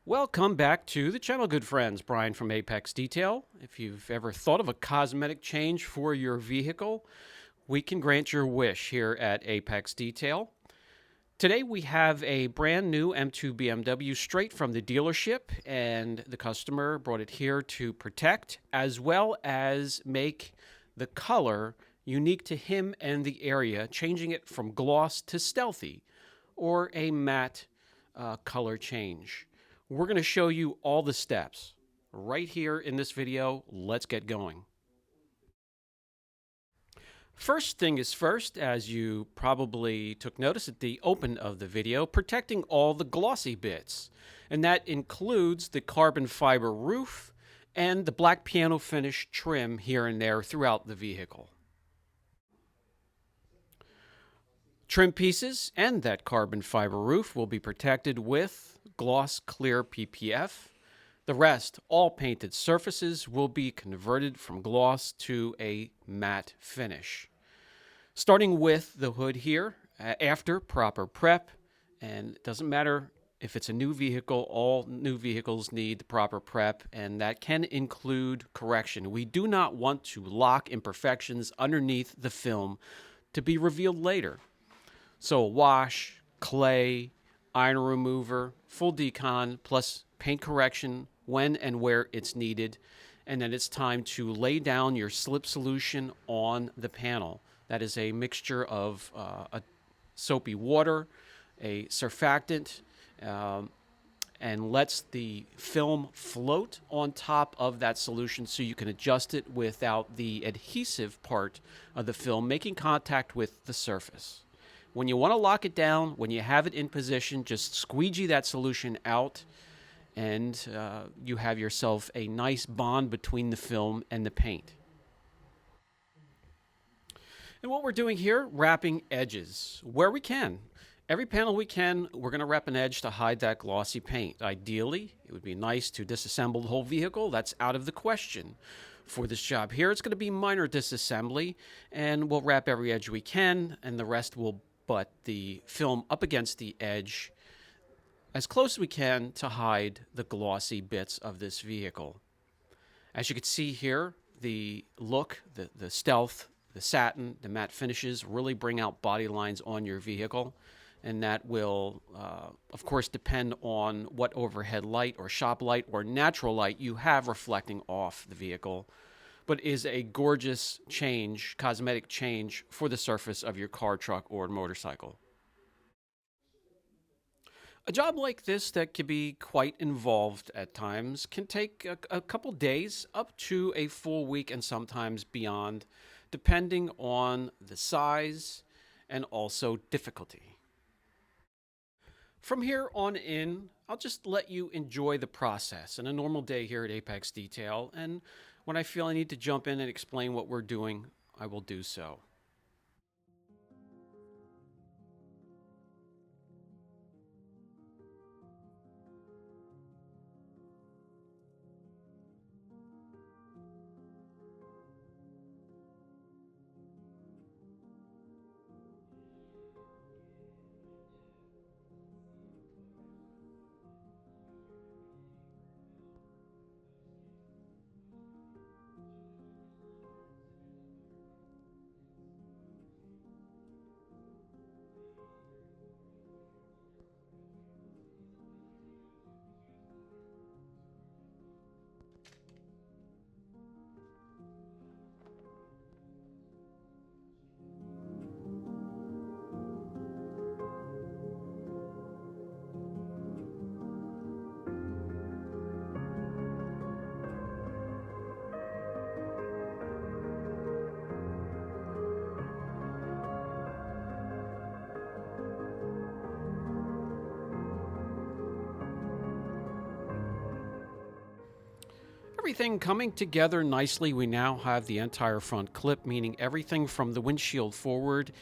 Welcome back to the channel, good friends. Brian from Apex Detail. If you've ever thought of a cosmetic change for your vehicle, we can grant your wish here at Apex Detail. Today we have a brand new M2 BMW straight from the dealership, and the customer brought it here to protect as well as make the color unique to him and the area, changing it from gloss to stealthy or a matte color change. We're going to show you all the steps right here in this video. Let's get going. First thing is first, as you probably took notice at the open of the video, protecting all the glossy bits. And that includes the carbon fiber roof and the black piano finish trim here and there throughout the vehicle. Trim pieces and that carbon fiber roof will be protected with gloss clear PPF. The rest, all painted surfaces, will be converted from gloss to a matte finish. Starting with the hood here, after proper prep, and it doesn't matter if it's a new vehicle, all new vehicles need the proper prep, and that can include correction. We do not want to lock imperfections underneath the film to be revealed later. So a wash, clay, iron remover, full decon, plus paint correction when and where it's needed. And then it's time to lay down your slip solution on the panel. That is a mixture of a soapy water, a surfactant, and lets the film float on top of that solution so you can adjust it without the adhesive part of the film making contact with the surface. When you want to lock it down, when you have it in position, just squeegee that solution out, and you have yourself a nice bond between the film and the paint. And what we're doing here, wrapping edges where we can. Every panel we can, we're going to wrap an edge to hide that glossy paint. Ideally, it would be nice to disassemble the whole vehicle. That's out of the question. For this job here, it's going to be minor disassembly, and we'll wrap every edge we can, and the rest will butt the film up against the edge as close as we can to hide the glossy bits of this vehicle. As you can see here, the look, the stealth, the satin, the matte finishes really bring out body lines on your vehicle, and that will, of course, depend on what overhead light or shop light or natural light you have reflecting off the vehicle, but is a gorgeous change, cosmetic change for the surface of your car, truck, or motorcycle. A job like this that can be quite involved at times can take a couple days up to a full week and sometimes beyond, depending on the size and also difficulty. From here on in, I'll just let you enjoy the process in a normal day here at Apex Detail, and when I feel I need to jump in and explain what we're doing, I will do so. Everything coming together nicely. We now have the entire front clip, meaning everything from the windshield forward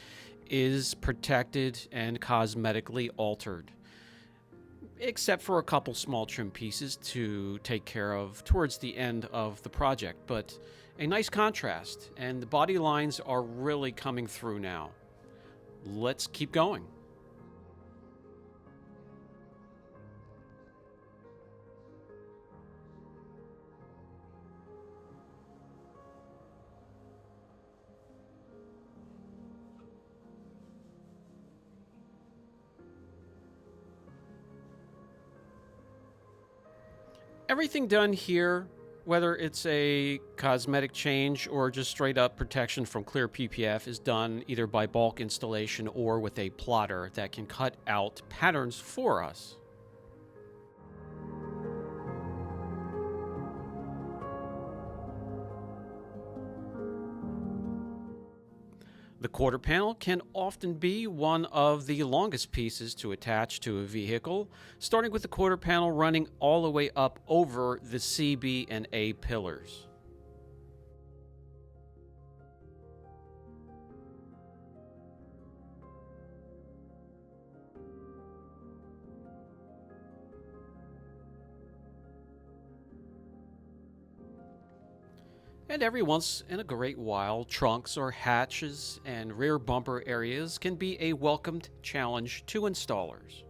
is protected and cosmetically altered, except for a couple small trim pieces to take care of towards the end of the project. But a nice contrast, and the body lines are really coming through now. Let's keep going. Everything done here, whether it's a cosmetic change or just straight up protection from clear PPF, is done either by bulk installation or with a plotter that can cut out patterns for us. The quarter panel can often be one of the longest pieces to attach to a vehicle, starting with the quarter panel running all the way up over the C, B, and A pillars. And every once in a great while, trunks or hatches and rear bumper areas can be a welcomed challenge to installers.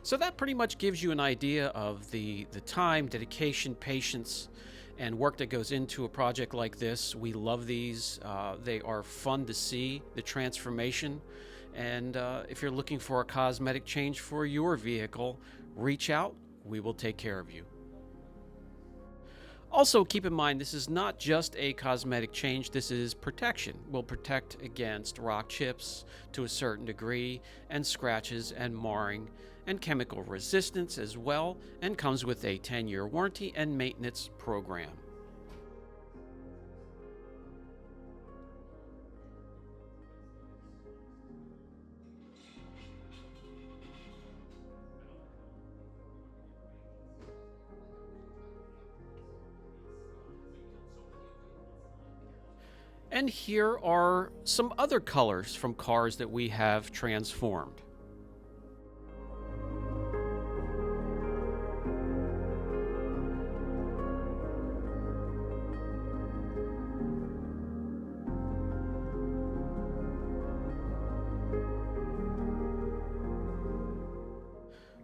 So that pretty much gives you an idea of the time, dedication, patience, and work that goes into a project like this. We love these. They are fun to see, the transformation. And if you're looking for a cosmetic change for your vehicle, reach out. We will take care of you. Also, keep in mind, this is not just a cosmetic change, this is protection. We'll protect against rock chips to a certain degree, and scratches and marring, and chemical resistance as well, and comes with a 10-year warranty and maintenance program. And here are some other colors from cars that we have transformed.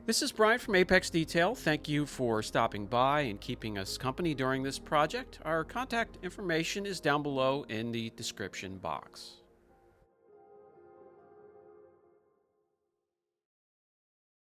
This is Brian from Apex Detail. Thank you for stopping by and keeping us company during this project. Our contact information is down below in the description box.